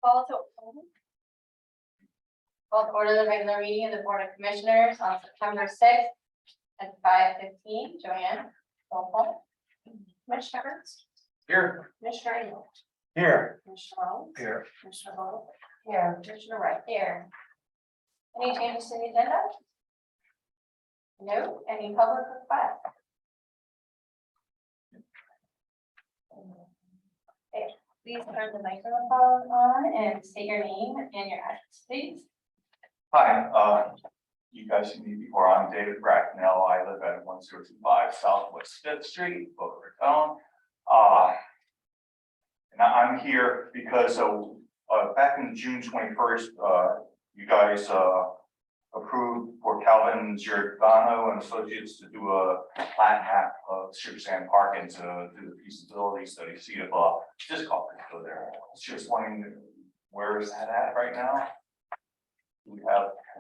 Call to order the regular meeting of the Board of Commissioners on September 6th at 5:15. Joanne, roll call. Commissioner Ernst, Here. Commissioner Engel, Here. Commissioner Rowland, Here. Commissioner Bowe, here, Commissioner Wright, here. Any changes to the agenda? No. Any public request? Okay, please turn the microphone on and state your name and your address, please. Hi, you guys see me before. I'm David Bracknell. I live at 1025 Southwest 5th Street, Boca Raton. And I'm here because back in June 21st, you guys approved for Calvin Giordano and Associates to do a plat map of Sugar Sand Park and to do the feasibility study, see if disc golf could go there. Just wondering, where is that at right now?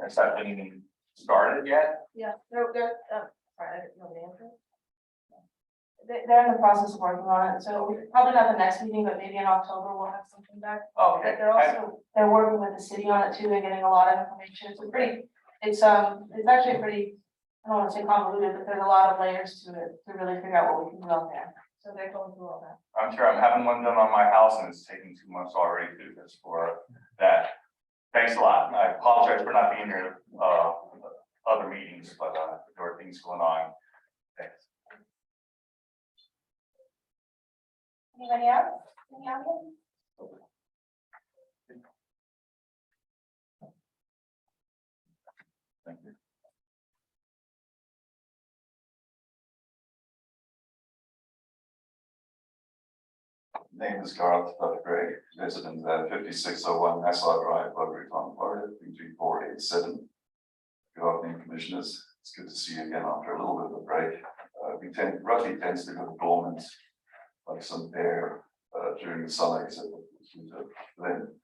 Has that been started yet? Yeah, they're sorry, I didn't know the answer. They're in the process of working on it, so probably not the next meeting, but maybe in October we'll have something back. Oh, But okay. they're working with the city on it too. They're getting a lot of information. It's actually pretty, I don't want to say convoluted, but there's a lot of layers to it to really figure out what we can do out there. So they're going through all that. I'm sure I'm having one done on my house and it's taking 2 months already to do this for that. Thanks a lot. I apologize for not being here other meetings, but there are things going on. Thanks. Anybody else? Any audience? Thank you. Name is Garth Gray, resident at 5601 Nassau Drive, Boca Raton, Florida, 33487. Good afternoon, commissioners. It's good to see you again after a little bit of a break. Roughly tends to go dormant, like some air during the summer, except then.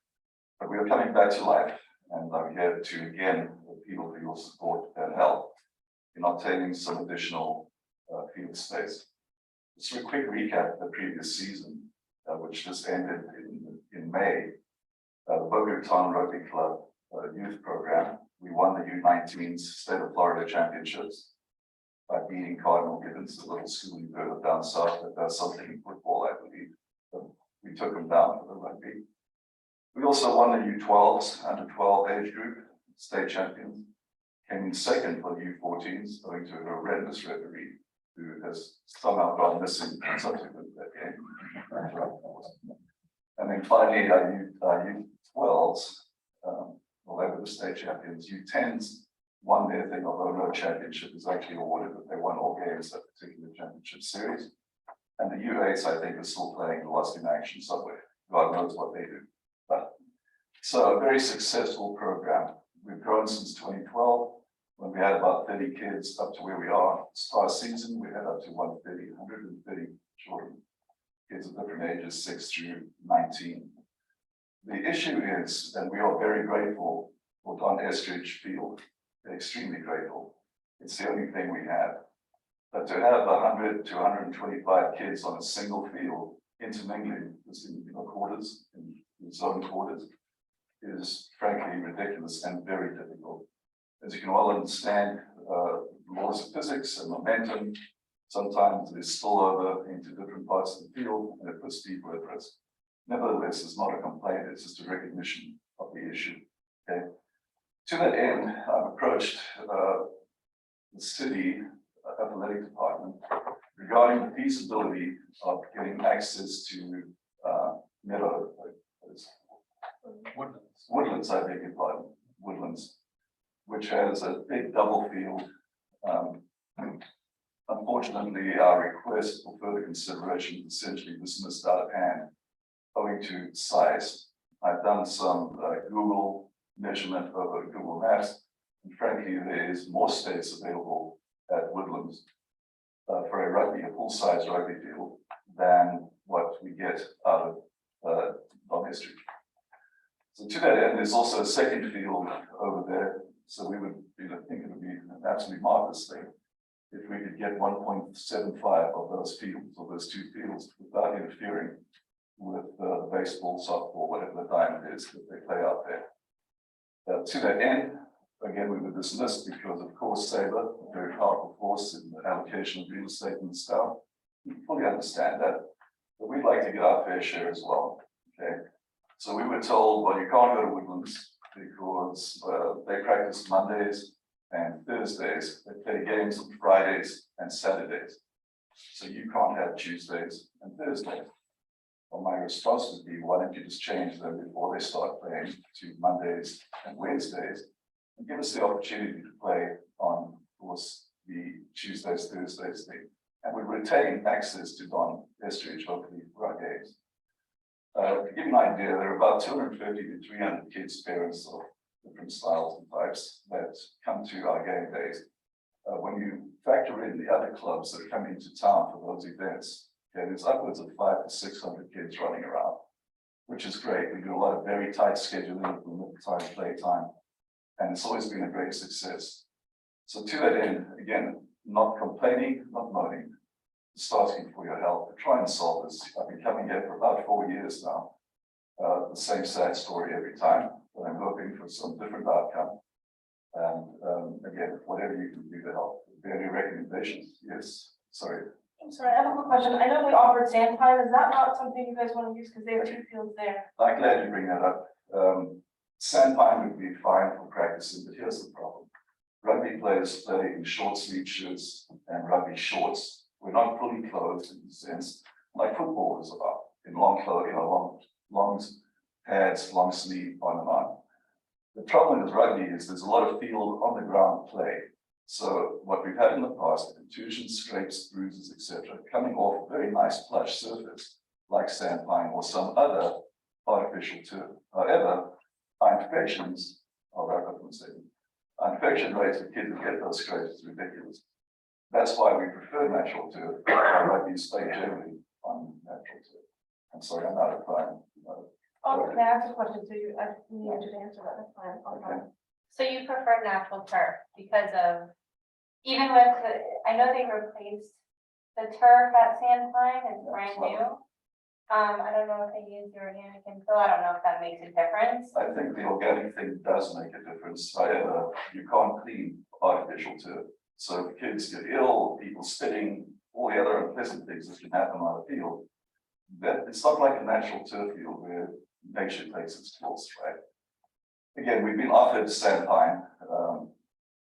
But we are coming back to life, and I'm here to again appeal for your support and help in obtaining some additional field space. Just a quick recap of the previous season, which just ended in May. The Boca Raton Rugby Club youth program, we won the U19's State of Florida Championships by beating Cardinal Gibbons, a little school further down south that does something in football, I believe. We took them down for the rugby. We also won the U12s, under 12 age group, state champions. Came in second for the U14s, owing to a horrendous referee who has somehow gone missing subsequent to that game. And then finally, our U12s, well, they were the state champions. U10s won their thing, although no championship is actually awarded, but they won all games that particular championship series. And the U8s, I think, are still playing the Lost in Action somewhere. God knows what they do. But so a very successful program. We've grown since 2012, when we had about 30 kids up to where we are. This past season, we had up to 130 children, kids of different ages, 6 through 19. The issue is, and we are very grateful for Don Estridge Field, extremely grateful. It's the only thing we have. But to have 100 to 125 kids on a single field, intermingling in quarters, in zone quarters, is frankly ridiculous and very difficult. As you can well understand, laws of physics and momentum, sometimes they spill over into different parts of the field and it puts people at risk. Nevertheless, it's not a complaint, it's just a recognition of the issue. Okay. To that end, I've approached the city athletic department regarding the feasibility of getting access to Woodlands, I beg your pardon, Woodlands, which has a big double field. Unfortunately, our request for further consideration is essentially dismissed out of hand, owing to size. I've done some Google measurement over Google Maps, and frankly, there is more space available at Woodlands for a rugby, a full-size rugby field, than what we get out of Don Estridge. So to that end, there's also a second field over there. So we would think it would be an absolutely marvelous thing if we could get 1.75 of those fields, or those 2 fields, without interfering with baseball, softball, whatever the diamond is that they play out there. To that end, again, we were dismissed because of course Sabre, a very powerful force in the allocation of real estate and stuff. We fully understand that, but we'd like to get our fair share as well, okay? So we were told, well, you can't go to Woodlands because they practice Mondays and Thursdays. They play games on Fridays and Saturdays. So you can't have Tuesdays and Thursdays. Well, my response would be, why don't you just change them before they start playing to Mondays and Wednesdays and give us the opportunity to play on, of course, the Tuesdays, Thursdays thing. And we retain access to Don Estridge, hopefully, for our games. To give you an idea, there are about 250 to 300 kids, parents of different styles and types that come to our game days. When you factor in the other clubs that come into town for those events, okay, there's upwards of 500 to 600 kids running around, which is great. We do a lot of very tight scheduling of limited time play time, and it's always been a great success. So to that end, again, not complaining, not moaning, just asking for your help to try and solve this. I've been coming here for about 4 years now. The same sad story every time, but I'm hoping for some different outcome. And again, whatever you can do to help. If there are any recommendations? Yes, sorry. I'm sorry, I have a quick question. I know we offered Sandpine. Is that not something you guys want to use? Because they have 2 fields there. I'm glad you bring that up. Sandpine would be fine for practicing, but here's the problem. Rugby players play in short sleeve shirts and rugby shorts. We're not fully clothed in the sense like football is about, in long clothing, long pads, long sleeve, on and on. The problem with rugby is there's a lot of field on the ground play. So what we've had in the past, contusions, scrapes, bruises, etc., coming off a very nice plush surface like sandpine or some other artificial turf. However, our infections, infection rates of kids who get those scrapes is ridiculous. That's why we prefer natural turf. Rugby stay generally on natural turf. I'm sorry, I'm out of time. Oh, can I ask a question? So I need you to answer that. That's fine. Okay. So you prefer natural turf because of, even with the, I know they replaced the turf at Sandpine, it's brand new. I don't know if they use the organic infill, I don't know if that makes a difference. I think the organic thing does make a difference. However, you can't clean artificial turf. So if kids get ill, people spitting, all the other unpleasant things that can happen on the field, that it's not like a natural turf field where nature takes its course, right? Again, we've been offered Sandpine,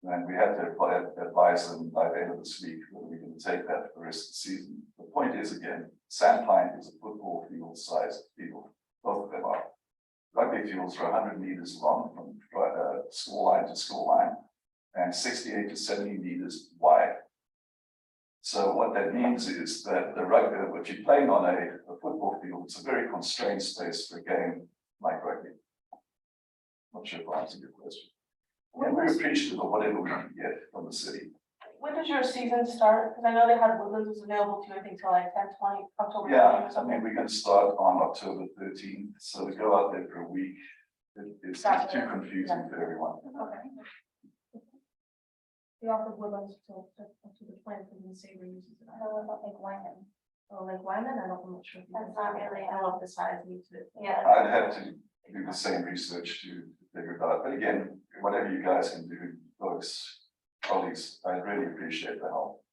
and we have to advise them by the end of this week whether we're going to take that for the rest of the season. The point is, again, Sandpine is a football field sized field. Both of them are. Rugby fields are 100 meters long from school line to school line and 68 to 70 meters wide. So what that means is that the rugby, what you're playing on a football field, it's a very constrained space for a game like rugby. Not sure if I answered your question. And we're appreciative of whatever we can get from the city. When does your season start? Because I know they had Woodlands was available to, I think, till like 10/20, October 20 Yeah, or I something. mean, we're going to start on October 13th, so we go out there for a week. It's too confusing for everyone. Okay. We offered Woodlands till October 20th, and the Sabre uses it. I don't know about like Wyman. Oh, like Wyman? I'm not sure. if you That's guys- not really- I don't know if the size needs it. Yeah. I'd have to do the same research to figure it out. But again, whatever you guys can do, folks, colleagues, I really appreciate the help.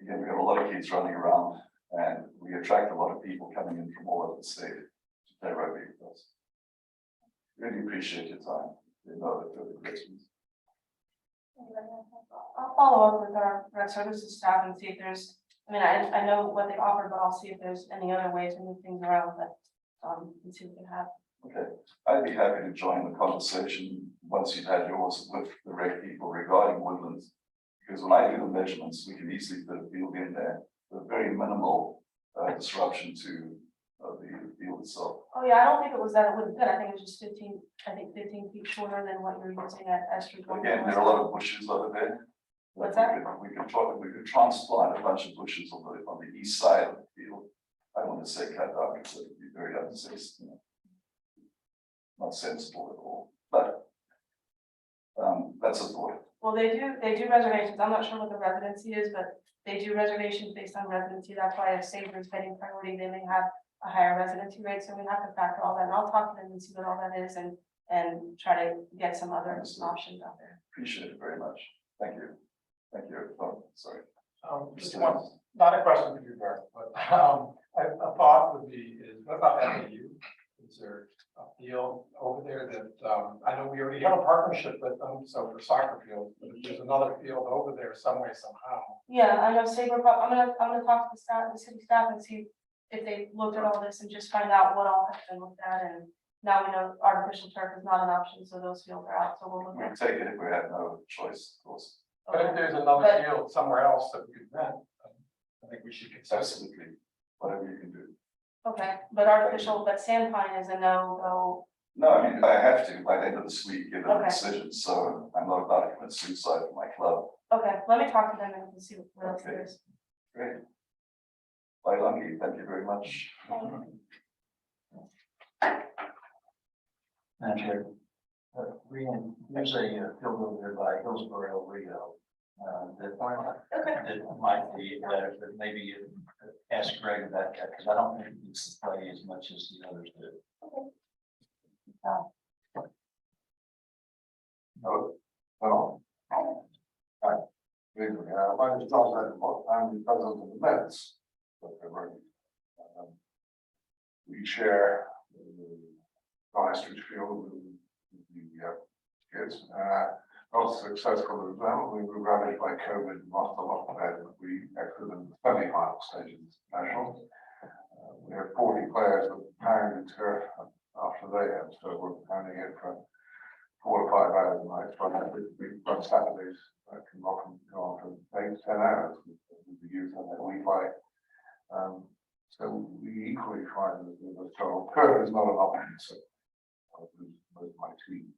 Again, we've got a lot of kids running around and we attract a lot of people coming in from all over the state to play rugby with us. Really appreciate your time. You know that further questions. I'll follow up with our rec services staff and see if there's, I mean, I know what they offer, but I'll see if there's any other ways to move things around, but, and see what we have. Okay, I'd be happy to join the conversation once you've had yours with the rec people regarding Woodlands. Because when I do the measurements, we can easily put a field in there with very minimal disruption to the field itself. Oh, yeah, I don't think it was that it wouldn't fit. I think it was just 15 feet shorter than what you're using at Street. Again, there are a lot of bushes over there. What's that? We could transplant a bunch of bushes on the east side of the field. I want to say cut down because it would be very unsafe, you know. Not sensible at all, but that's a thought. Well, they do reservations. I'm not sure what the residency is, but they do reservations based on residency. That's why if Sabre is getting priority, they may have a higher residency rate, so we have to factor all that, and I'll talk to them and see what all that is and try to get some other options out there. Appreciate it very much. Thank you. Thank you. Oh, sorry. Just one, not a question for you, Garth, but a thought would be is what about FAU? Is there a field over there that I know we already have a partnership with them, so for soccer fields, but if there's another field over there some way somehow. Yeah, I know Saber, I'm gonna talk to the staff, the city staff and see if they looked at all this and just find out what all has been looked at, and now we know artificial turf is not an option, so those fields are out, so we'll look We at. take it if we had no choice, of course. But if there's another But- field somewhere else that we could rent, I think we should consider. Absolutely. Whatever you can do. Okay, but artificial, but Sandpine is a no-go. No, I mean, I have to by the end of this week give them a Okay. decision, so I'm not about to commit suicide for my club. Okay, let me talk to them and see what else there is. Great. Bye, Lungi. Thank you very much. Madam Chair, there's a field over there by Hillsborough, Rio, that might be, that maybe ask Greg about that, because I don't think he needs to play as much as the others do. No, well. Hi. My name is John Redmond. I'm the president of the Mets. We share High Street Field with the kids. Not successful as well. We were ravaged by COVID, lost a lot of that. We exited in the semi-final stages nationals. We have 40 players that pound the turf after they have, so we're pounding it for 4 or 5 hours a night. We run Saturdays that can often go on for 8 to 10 hours with the youth, and then we play. So we equally find that the total curve is not an option. So with my team,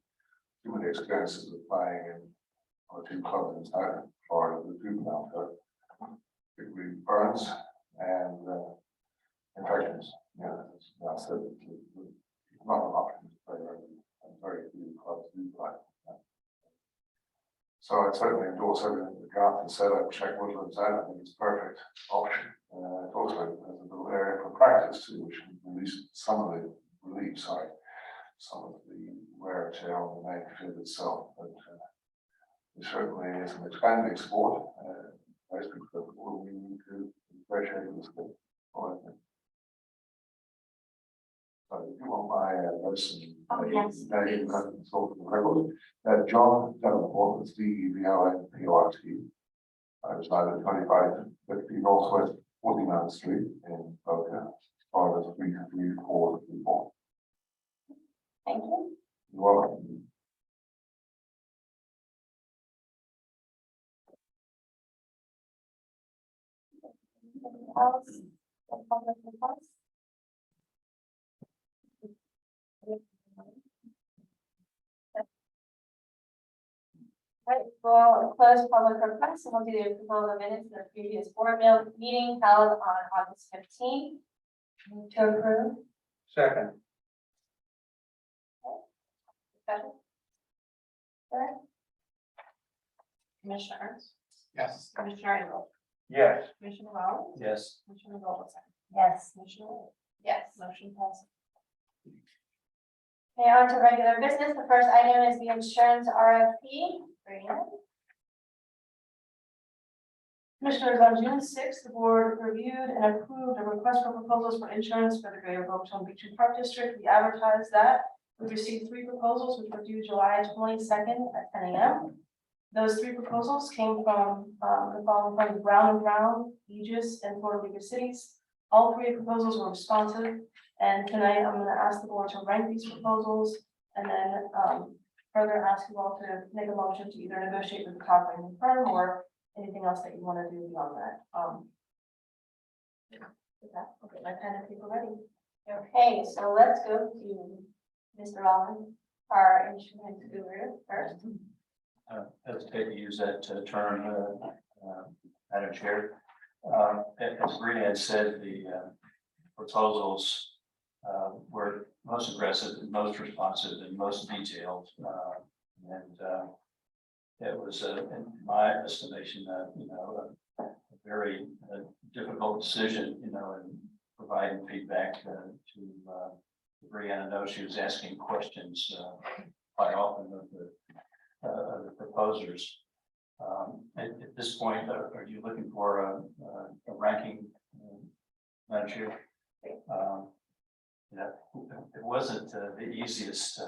too many experiences of playing in our 2 clubs in South Florida, the juvenile turf, particularly burns and infections. Yeah, that's it. It's not an option to play rugby, and very few clubs do play. So I certainly endorse everything that Garth has said. I've checked Woodlands out. I think it's a perfect option. It's also has a little area for practice too, which can release some of the some of the wear and tear on the main field itself. But it certainly is an expanding sport. Basically, we need to appreciate the sport. So if you want my person, yes, please. John Davenport, it's DEVLNPORT. I reside at 2550 Northwest 49th Street in Boca, Florida 33434. Thank you. You're welcome. Else? Public request? Right, we'll close public requests and we'll do the approval of the minutes of the previous board meeting held on August 15th. Move to approve. Second. Discussion? Good. Commissioner Ernst, Yes. Commissioner Engel, Yes. Commissioner Rowland, Yes. Commissioner Goldberg. Yes. Commissioner Wood. Yes. Motion passes. Okay, on to regular business. The first item is the insurance RFP. Brianna? Commissioners, on June 6th, the board reviewed and approved a request for proposals for insurance for the Greater Boca Raton Beach and Park District. We advertised that. We received 3 proposals, which were due July 22nd at 10 a.m. Those 3 proposals came from the following firms: Brown and Brown, Aegis, and Florida League of Cities. All 3 proposals were responsive, and tonight I'm going to ask the board to rank these proposals and then further ask you all to make a motion to either negotiate with the top ranking firm or anything else that you want to do beyond that. With that, I'll get my pen and paper ready. Okay, so let's go to Mr. Rowland, our insurance guru first. Hesitate to use that term, Madam Chair. As Rita had said, the proposals were most aggressive, and most responsive, and most detailed. It was, in my estimation, a very difficult decision, in providing feedback to Brianna. I know she was asking questions quite often of the proposers. At this point, are you looking for a ranking, Madam Chair? It wasn't the easiest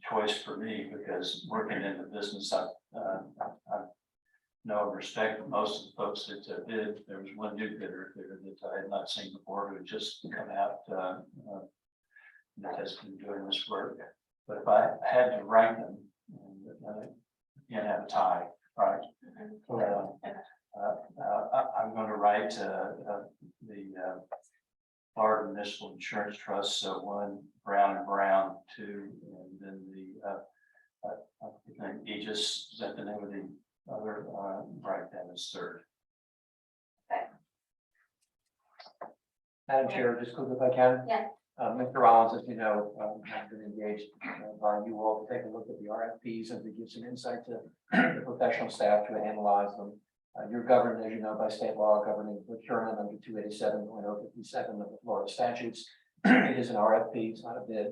choice for me because working in the business, I know and respect most of the folks that bid. There was one new bidder there that I had not seen before who had just come out that has been doing this work. But if I had to rank them, and have a tie, right? I'm going to write the Florida Municipal Insurance Trust, so 1, Brown and Brown, 2, and then the Aegis, is that the name of the other, right, that is 3rd. Madam Chair, just quickly if I can. Yeah. Mr. Rollins, as you know, has been engaged by you all to take a look at the RFPs and to give some insight to the professional staff to analyze them. You're governed, as you know, by state law governing procurement under 287.057 of the Florida statutes. It is an RFP, it's not a bid.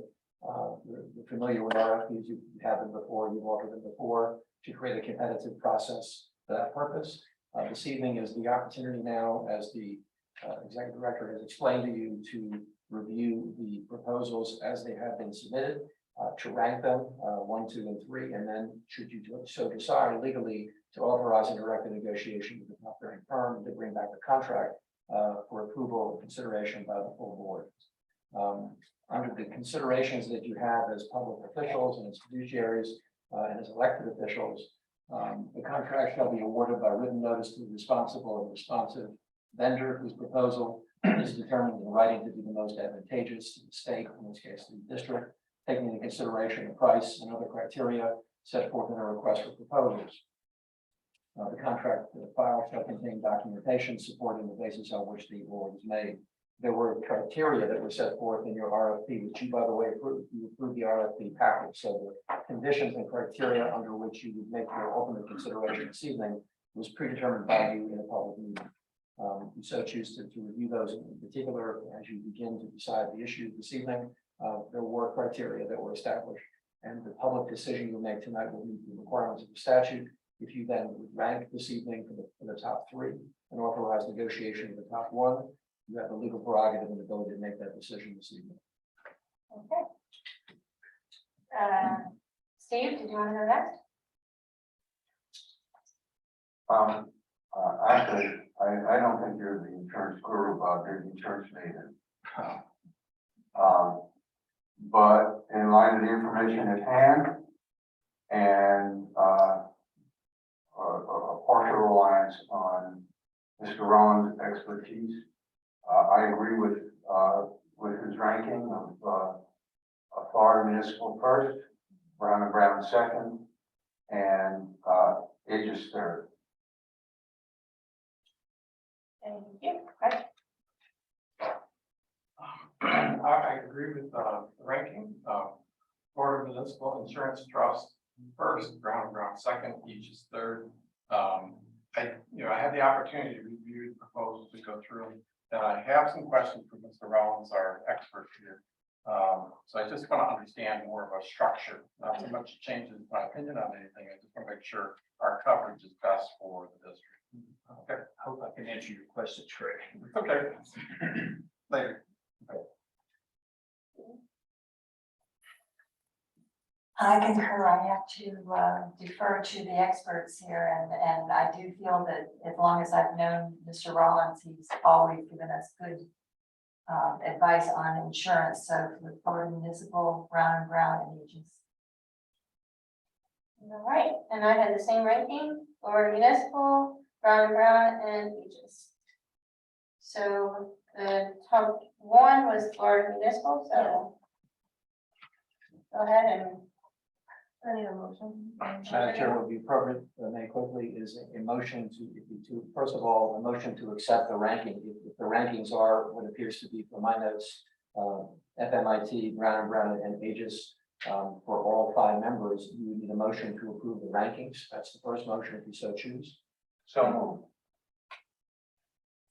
You're familiar with RFPs, you have them before, you've offered them before to create a competitive process for that purpose. This evening is the opportunity now, as the executive director has explained to you, to review the proposals as they have been submitted, to rank them 1, 2, and 3, and then should you so decide legally to authorize and direct the negotiation with the top ranked firm to bring back the contract for approval and consideration by the full board. Under the considerations that you have as public officials and as fiduciaries and as elected officials, the contract shall be awarded by written notice to the responsible and responsive vendor whose proposal is determined in writing to be the most advantageous to the state, in this case, the district, taking into consideration the price and other criteria set forth in a request for proposals. The contract file shall contain documentation supporting the basis on which the award is made. There were criteria that were set forth in your RFP, which you, by the way, approved. You approved the RFP package. So the conditions and criteria under which you would make your ultimate consideration this evening was predetermined by you in a public meeting. You so choose to review those in particular as you begin to decide the issue this evening. There were criteria that were established, and the public decision you'll make tonight will meet the requirements of the statute. If you then would rank this evening for the top 3 and authorize negotiation of the top 1, you have the legal prerogative and ability to make that decision this evening. Okay. Steve, did you want to go next? Actually, I don't think you're the insurance guru, you're the insurance maven. But in light of the information at hand and a partial reliance on Mr. Rollins' expertise, I agree with his ranking of Florida Municipal 1st, Brown and Brown 2nd, and Aegis 3rd. Thank you. Right. I agree with the ranking. Florida Municipal Insurance Trust 1st, Brown and Brown 2nd, Aegis 3rd. I had the opportunity to review the proposals to go through, and I have some questions for Mr. Rollins, our expert here. So I just want to understand more of a structure, not so much changes my opinion on anything. I just want to make sure our coverage is best for the district. Okay, I hope I can answer your question, Trey. okay. Later. I concur. I have to defer to the experts here, and I do feel that as long as I've known Mr. Rollins, he's always given us good advice on insurance. So for Florida Municipal, Brown and Brown, and Aegis. All right, and I had the same ranking, Florida Municipal, Brown and Brown, and Aegis. So the top 1 was Florida Municipal, so go ahead and I need a motion. Madam Chair, what would be appropriate, very quickly, is a motion to, first of all, a motion to accept the ranking. If the rankings are what appears to be, from my notes, FMIT, Brown and Brown, and Aegis, for all 5 members, you would need a motion to approve the rankings. That's the first motion, if you so choose. So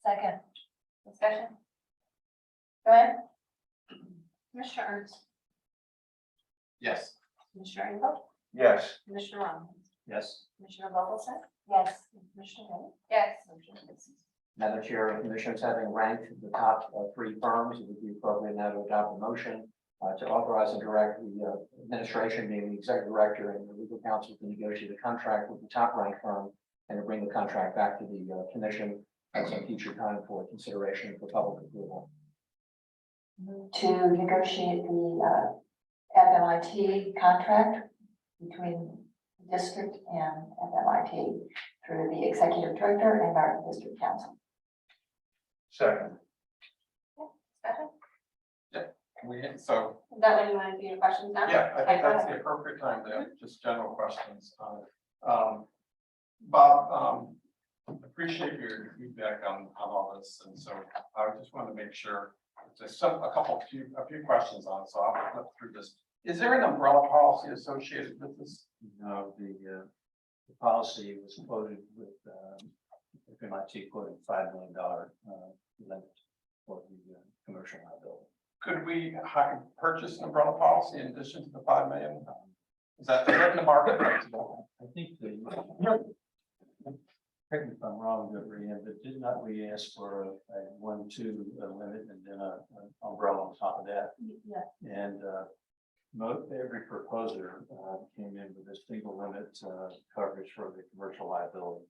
Second. discussion. Joanne? Commissioner Ernst? Yes. Commissioner Engel? Yes. Commissioner Rollins? Yes. Commissioner Vogelsett? Yes. Commissioner Henry? Yes. Motion passes. Madam Chair and Commissioners, having ranked the top three firms, it would be appropriate now to adopt a motion to authorize and direct the administration, being the executive director and the legal counsel, to negotiate a contract with the top ranked firm and to bring the contract back to the commission at some future time for consideration for public approval. To negotiate the FMIT contract between the district and FMIT through the executive director and our district council. Second. Discussion? So, Is that when you want to do your questions now? yeah, I Okay, think go that's ahead. the appropriate time to have just general questions on it. Bob, appreciate your feedback on all this, and so I just want to make sure, just a few questions on it, so I'll flip through this. Is there an umbrella policy associated with this? No, the policy was quoted with, MIT quoted $5 million limit for the commercial liability. Could we purchase an umbrella policy in addition to the 5 million? Is that in the market? I think correct me if I'm wrong, but did not we ask for a 1-2 limit and then an umbrella on top of that? Yeah. And every proposer came in with a single limit coverage for the commercial liability.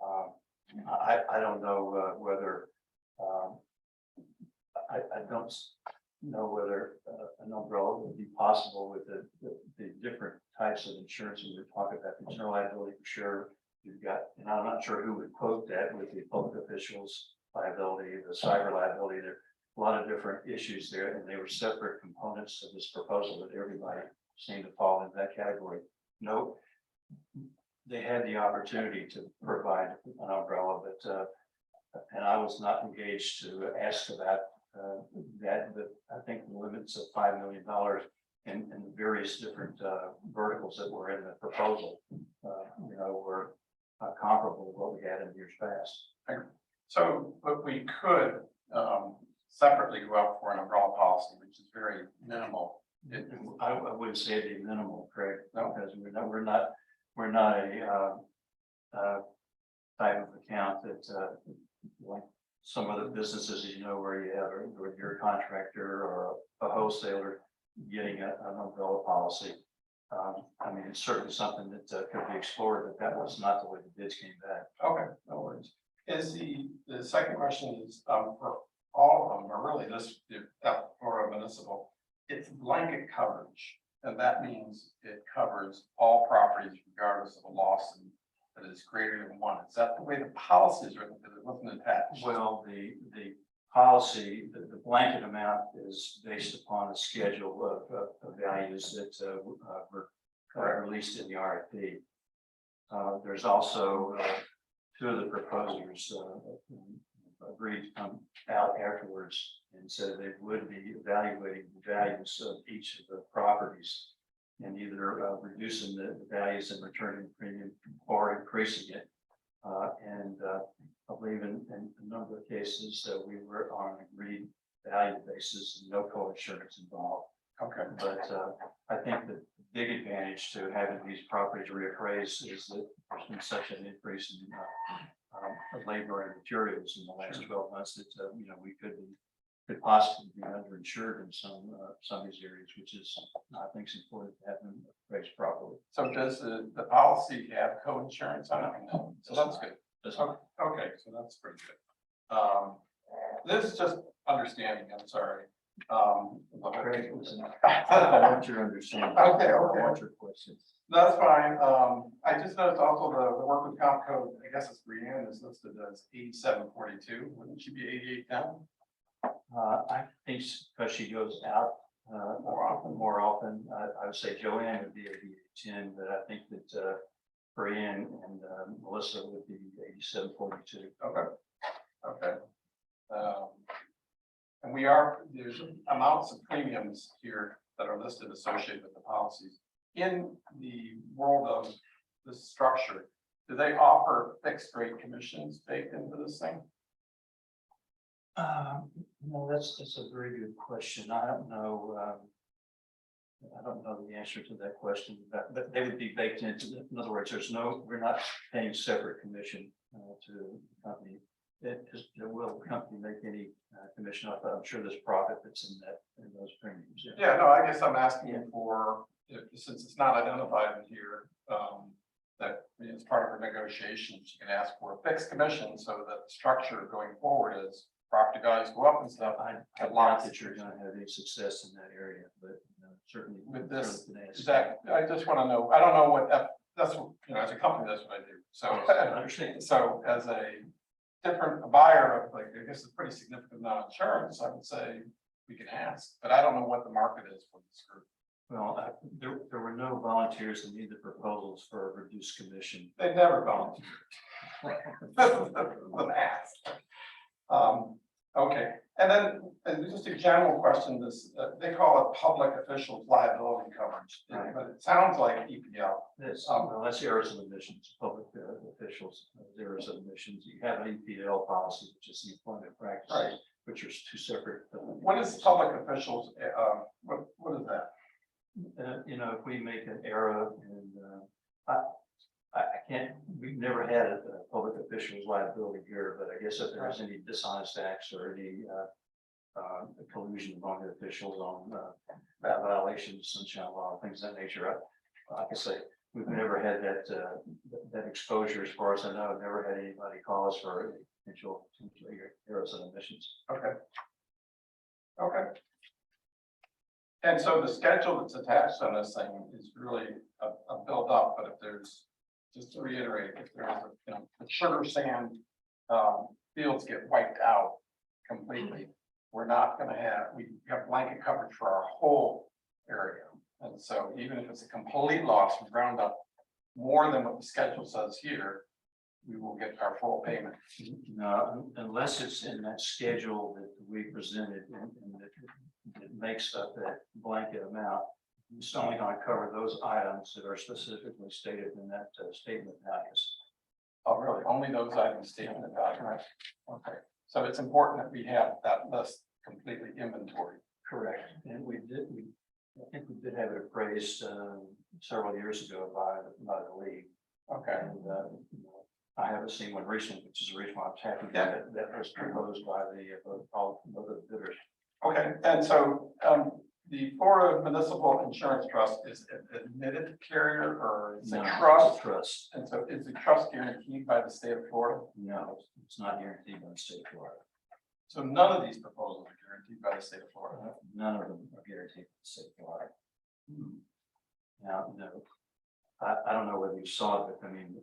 I don't know whether I don't know whether an umbrella would be possible with the different types of insurance that we're talking about. The general liability, for sure. You've got, and I'm not sure who would quote that with the public officials liability, the cyber liability. There are a lot of different issues there, and they were separate components of this proposal that everybody seemed to fall into that category. No, they had the opportunity to provide an umbrella, but and I was not engaged to ask about that, but I think the limits of $5 million and the various different verticals that were in the proposal, were comparable to what we had in years past. So, but we could separately go out for an umbrella policy, which is very minimal. I wouldn't say it'd be minimal, Craig, No. because we're not a type of account that like some other businesses, where you have where you're a contractor or a wholesaler getting an umbrella policy. I mean, it's certainly something that could be explored, but that was not the way the bids came back. Okay, no worries. Is the second question is for all of them, or really this for a municipal, it's blanket coverage, and that means it covers all properties regardless of a loss that is greater than one. Is that the way the policy is written? Because it wasn't attached. Well, the policy, the blanket amount is based upon a schedule of values that were released in the RFP. There's also two of the proposers agreed to come out afterwards and said they would be evaluating the values of each of the properties and either reducing the values and returning the premium or increasing it. And I believe in a number of cases we were on an agreed value basis and no co-insurance involved. Okay. But I think the big advantage to having these properties reappraised is that there's been such an increase in labor and materials in the last 12 months that we could possibly be underinsured in some of these areas, which is I think is important to have them appraised properly. So does the policy have co-insurance on it? No. So that's good. Okay, so that's pretty good. This is just understanding, I'm sorry. Craig, listen, I want your understanding. Okay. I want your questions. That's fine. I just noticed also the workers' comp code, I guess it's Brianne is listed as 8742. Wouldn't she be 8810? I think because she goes out more often. I would say Joanne would be 8810, but I think that Brianne and Melissa would be 8742. Okay. And there's amounts of premiums here that are listed associated with the policies. In the world of this structure, do they offer fixed rate commissions baked into this thing? No, that's a very good question. I don't know. I don't know the answer to that question, but they would be baked into, in other words, we're not paying separate commission to the company. Will the company make any commission off that? I'm sure there's profit that's in those premiums. Yeah, no, I guess I'm asking for, since it's not identified in here, that as part of our negotiations, you can ask for a fixed commission so that the structure going forward is property values go up and stuff. I Get doubt lots that you're going to have any success in that area, but certainly. With this, certainly Is that, I just want to know, I don't know what that's, as a company, that's what I do. So, I understand. so as a different buyer of, like, I guess a pretty significant amount of insurance, I would say we can ask, but I don't know what the market is for this group. Well, there were no volunteers in either proposals for a reduced commission. They've never volunteered. The ask. Okay, and then just a general question, this, they call it public officials liability coverage, Right. but it sounds like EPL. Well, that's errors and omissions, public officials, errors and omissions. You have an EPL policy, which is the employment practices, Right. which are two separate. What is public officials, what is that? If we make an error and I can't, we've never had a public officials liability here, but I guess if there is any dishonest acts or any collusion among the officials on violations, sunshine law, things of that nature, like I say, we've never had that exposure as far as I know. I've never had anybody call us for potential errors and omissions. Okay. Okay. And so the schedule that's attached on this thing is really a build up, but if there's, just to reiterate, if there's, the sugar sand fields get wiped out completely, we're not gonna have, we have blanket coverage for our whole area. And so even if it's a complete loss from ground up, more than what the schedule says here, we will get our full payment. No, unless it's in that schedule that we presented and that makes up that blanket amount. It's only going to cover those items that are specifically stated in that statement of values. Oh, really? Only those items stated in the value, right? Okay, so it's important that we have that list completely inventory. Correct. And I think we did have it appraised several years ago by the league. Okay, And I haven't seen one recently, which is the reason why I'm happy that that was proposed by all of the bidders. okay, and so the Florida Municipal Insurance Trust is an admitted carrier or is it No, trust? it's a trust. And so is the trust guaranteed by the state of Florida? No, it's not guaranteed by the state of Florida. So none of these proposals are guaranteed by the state of Florida. None of them are guaranteed by the state of Florida. Now, I don't know whether you saw it, but I mean,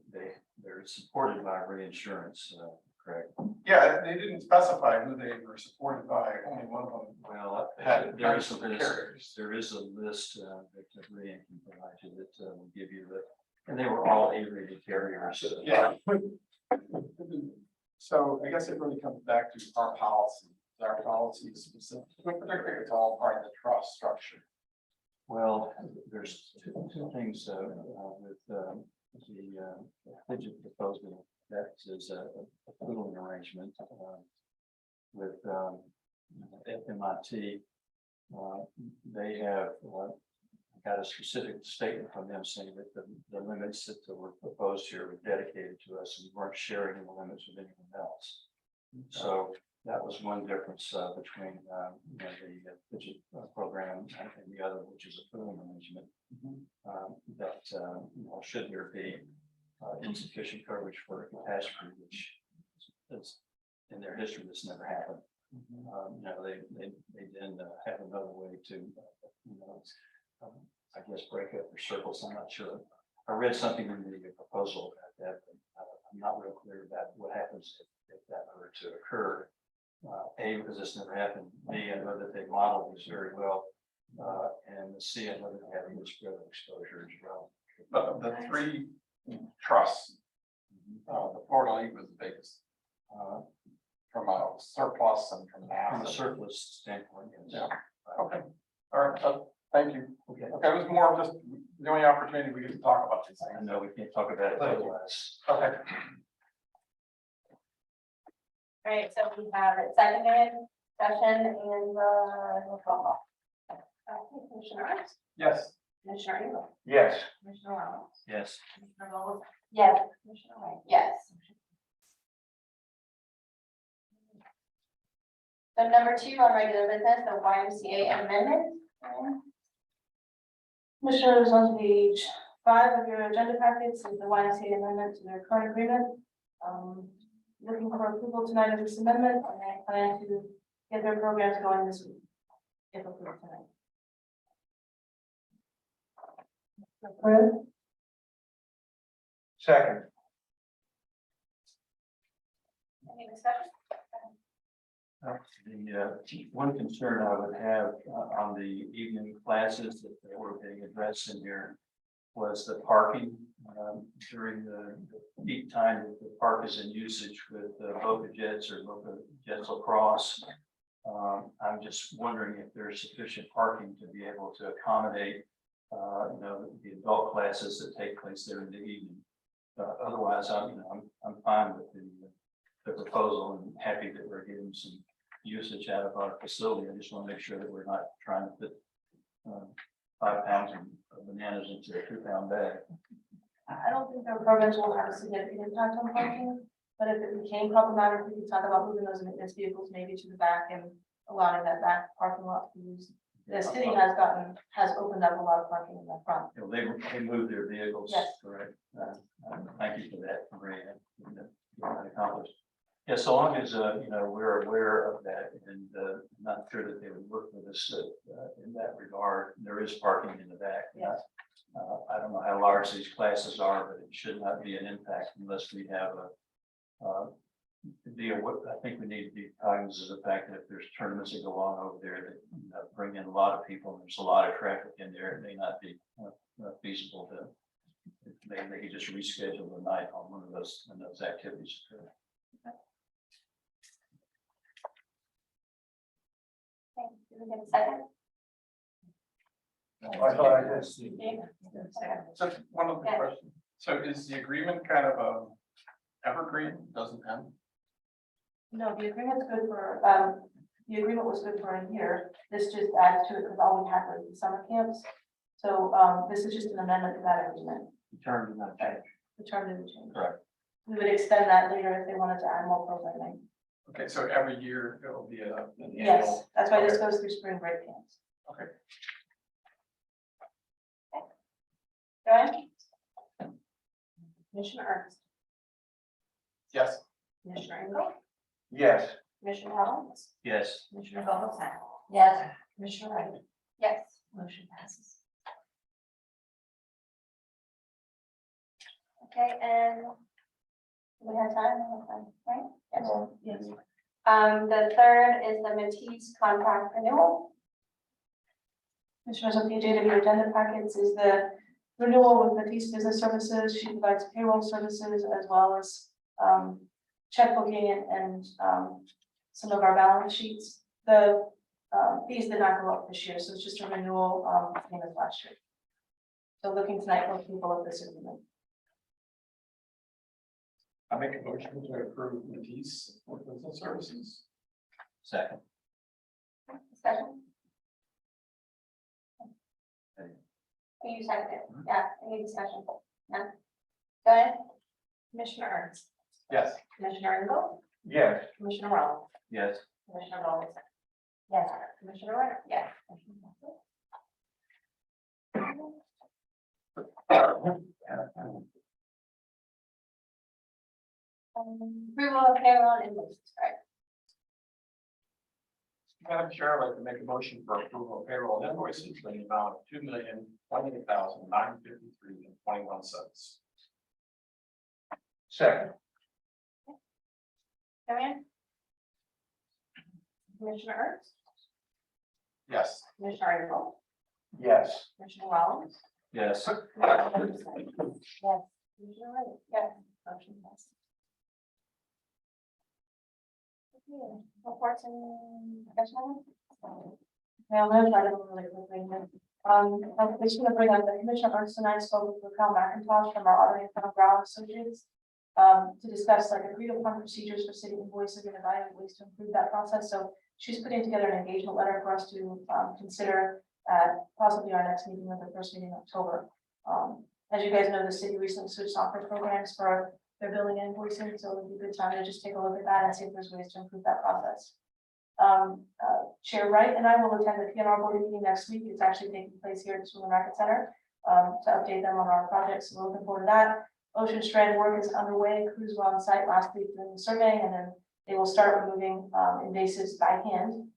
they're supported by reinsurance, correct? Yeah, they didn't specify who they were supported by, only one of them. Well, Had there is a the list, carriers. there is a list that Ryan can provide you that will give you and they were all A-rated carriers. Yeah. So I guess it really comes back to our policy. Our policy is specific, particularly it's all part of the trust structure. Well, there's two things with the Fidget proposal. That is a pooling arrangement with FMIT. They have got a specific statement from them saying that the limits that were proposed here were dedicated to us and we weren't sharing the limits with anyone else. So that was one difference between the Fidget program and the other, which is a pooling arrangement. Should there be insufficient coverage for a catastrophe, which is in their history, this never happened. They then have another way to, I guess, break up their circles. I'm not sure. I read something in the proposal about that, but I'm not real clear about what happens if that were to occur. A, because this never happened. B, I know that they modeled this very well. And C, I know that they have a spread of exposure as well. But the three trusts, the Florida League was the biggest. From a surplus and from an From a asset. surplus standpoint, yes. Yeah. Okay, all right, thank you. Okay. Okay, it was more of just the only opportunity we get to talk about these I things. know we can't talk about it Thank you. otherwise. Okay. Right, so we have it seconded, session and, roll call. Commissioner Ernst, Yes. Commissioner Engel, Yes. Commissioner Reynolds, Yes. Commissioner Vogel, yes, Commissioner White, yes. So number 2 on regular business, the YMCA amendment. Commissioners, on page 5 of your agenda packets is the YMCA amendment to their current agreement. Looking for approval tonight of this amendment, and they plan to get their programs going this week. If approved tonight. Approved? Second. Any discussion? The one concern I would have on the evening classes that were being addressed in here was the parking during the peak time that the park is in usage with Boca Jets or Boca Jets lacrosse. I'm just wondering if there's sufficient parking to be able to accommodate, the adult classes that take place there in the evening. Otherwise, I'm fine with the proposal and happy that we're getting some usage out of our facility. I just want to make sure that we're not trying to put 5 pounds of bananas into a 2-pound bag. I don't think their programs will have a significant impact on parking, but if it became problematic, we could talk about moving those maintenance vehicles maybe to the back and allowing that back parking lot to be used. The city has opened up a lot of parking in the front. They move their vehicles. Yes. Correct. Thank you for that, Maria. That accomplished. Yeah, so long as, we're aware of that and I'm not sure that they would work with us in that regard. There is parking in the back. Yes. I don't know how large these classes are, but it should not be an impact unless we have I think we need to be cognizant of the fact that if there's tournaments that go on over there that bring in a lot of people, and there's a lot of traffic in there, it may not be feasible to, maybe they could just reschedule the night on one of those activities. Okay, did we get a second? I thought I did. Second. So one of the Yeah. questions, so is the agreement kind of evergreen, doesn't end? No, the agreement's good for, the agreement was good for a year. This just adds to it because all we had was the summer camps. So, this is just an amendment to that agreement. The term did not change. The term didn't change. Correct. We would extend that later if they wanted to add more programming. Okay, so every year it will be an Yes, annual. that's why this Okay. goes through spring break camps. Okay. Joanne? Commissioner Ernst, Yes. Commissioner Engel, Yes. Commissioner Reynolds, Yes. Commissioner Vogel, Yes. Commissioner Wright. Yes. Motion passes. Okay, and we have time, right? Yes. Yes. The third is the Matisse contract renewal. Commissioners, on page 8 of your agenda packets is the renewal with Matisse Business Services. She provides payroll services as well as checkbooking and some of our balance sheets. The fees did not go up this year, so it's just a renewal same as last year. So looking tonight for people of this agreement. I make a motion to approve Matisse for business services. Second. Discussion? Can you second it? Yeah, any discussion? No? Go ahead. Commissioner Ernst, Yes. Commissioner Engel, Yes. Commissioner Reynolds, Yes. Commissioner Vogel. Yes. Commissioner Wright. Yes. Approval of payroll and invoices, right? Madam Chair, I'd like to make a motion for approval of payroll and invoices in the amount of $2,028,953.21. Second. Joanne? Commissioner Ernst, Yes. Commissioner Engel, Yes. Commissioner Rollins. Yes. Yes. Commissioner Wright. Yes. Motion passes. Okay, reports and discussion. Now, I'm try to really quickly. I'm just gonna bring up the Commissioner Ernst and I spoke with Cal McIntosh from our auditing firm Brown Associates. to discuss like agreed upon procedures for city invoices and evaluate ways to improve that process. So she's putting together an engagement letter for us to consider at possibly our next meeting or the first meeting in October. As you guys know, the city recently switched software programs for their billing and invoicing, so it would be a good time to just take a look at that and see if there's ways to improve that process. Chair Wright and I will attend the PNR board meeting next week. It's actually taking place here at the Swimming Racket Center to update them on our projects. So we're looking forward to that. Ocean Strand work is underway. Crews were on site last week doing the surveying, and then they will start removing invasives by hand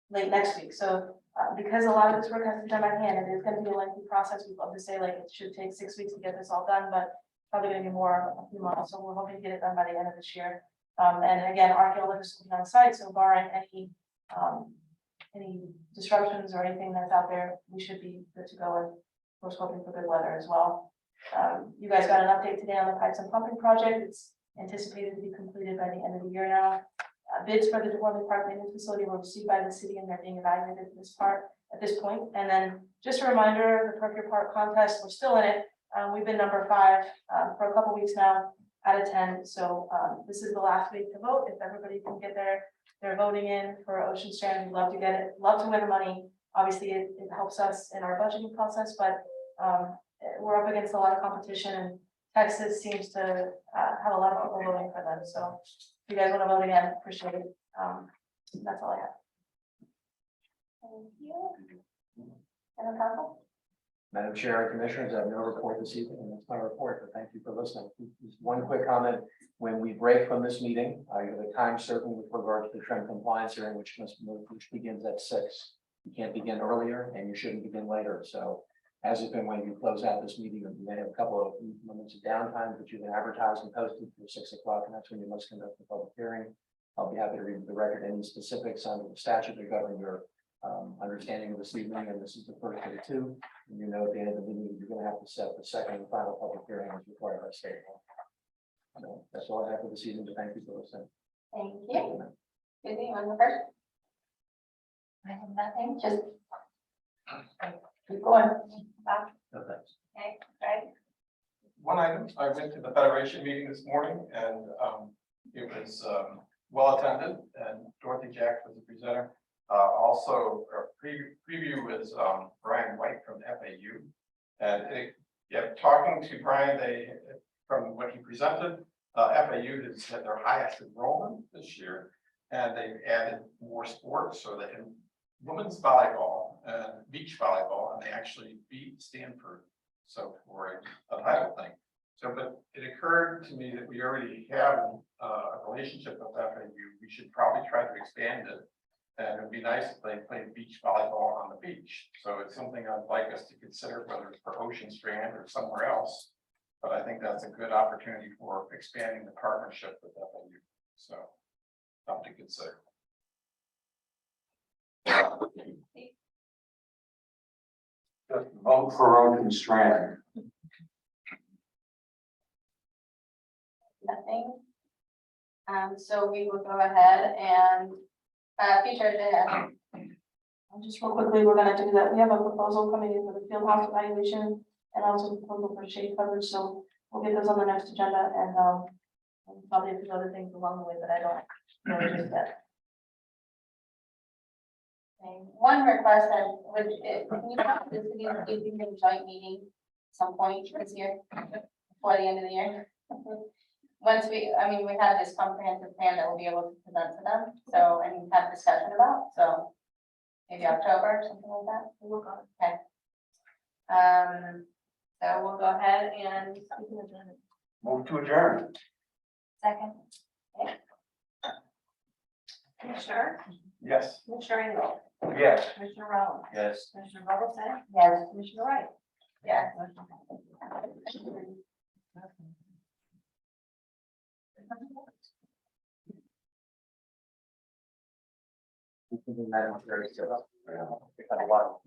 late next week. So because a lot of this work has to be done by hand, it is going to be a lengthy process. We'd love to say like it should take 6 weeks to get this all done, but probably going to be more a few months. So we're hoping to get it done by the end of this year. And again, archaeologists will be on site, so barring any disruptions or anything that's out there, we should be good to go. And we're hoping for good weather as well. You guys got an update today on the pipes and pumping project. It's anticipated to be completed by the end of the year now. Bids for the Department Park maintenance facility were received by the city and they're being evaluated at this point. And then just a reminder, the Perk Your Park contest, we're still in it. We've been number 5 for a couple weeks now out of 10. So this is the last week to vote. If everybody can get their voting in for Ocean Strand, we'd love to get it, love to win the money. Obviously, it helps us in our budgeting process, but we're up against a lot of competition, and Texas seems to have a lot of people voting for them. So if you guys want to vote again, appreciate it. That's all I have. Thank you. And council? Madam Chair and Commissioners, I have no report this evening, and that's my report, but thank you for listening. Just one quick comment. When we break from this meeting, I have a time certain with regard to the trend compliance hearing, which begins at 6. You can't begin earlier and you shouldn't begin later. So as if and when you close out this meeting, you may have a couple of moments of downtime, but you can advertise and post it for 6 o'clock, and that's when you must conduct the public hearing. I'll be happy to read the record any specifics under the statute that govern your understanding of this evening, and this is the first of the 2. And you know at the end of the meeting, you're going to have to set the second and final public hearing as required by state law. So that's all I have for this evening, but thank you for listening. Thank you. Susie, you want to go first? I have nothing, just Keep going. No thanks. Okay, Greg? One item, I went to the Federation meeting this morning and it was well attended, and Dorothy Jack was the presenter. Also, our preview was Brian White from FAU. And talking to Brian, from what he presented, FAU has had their highest enrollment this year, and they've added more sports, so they can women's volleyball and beach volleyball, and they actually beat Stanford. So for a title thing. So, but it occurred to me that we already have a relationship with FAU. We should probably try to expand it. And it'd be nice if they played beach volleyball on the beach. So it's something I'd like us to consider, whether it's for Ocean Strand or somewhere else. But I think that's a good opportunity for expanding the partnership with FAU. So something to consider. Just vote for Ocean Strand. Nothing. So we will go ahead and future agenda. Just real quickly, we're gonna do that. We have a proposal coming in for the field house evaluation and also a proposal for shade coverage. So we'll get those on the next agenda, and probably a few other things along the way that I don't know just yet. Okay. One request that would, can you talk to the city of using the joint meeting some point this year, before the end of the year? Once we have this comprehensive plan that we'll be able to present to them, so, and have discussion about, so maybe October, something like that. We'll work on it. Okay. So we'll go ahead and Move to adjourn. second. Commissioner, Yes. Commissioner Engel, Yes. Commissioner Rollins, Yes. Commissioner Bubbleton. Yes. Commissioner Wright. Yes. Madam Chair, so, we've had a lot of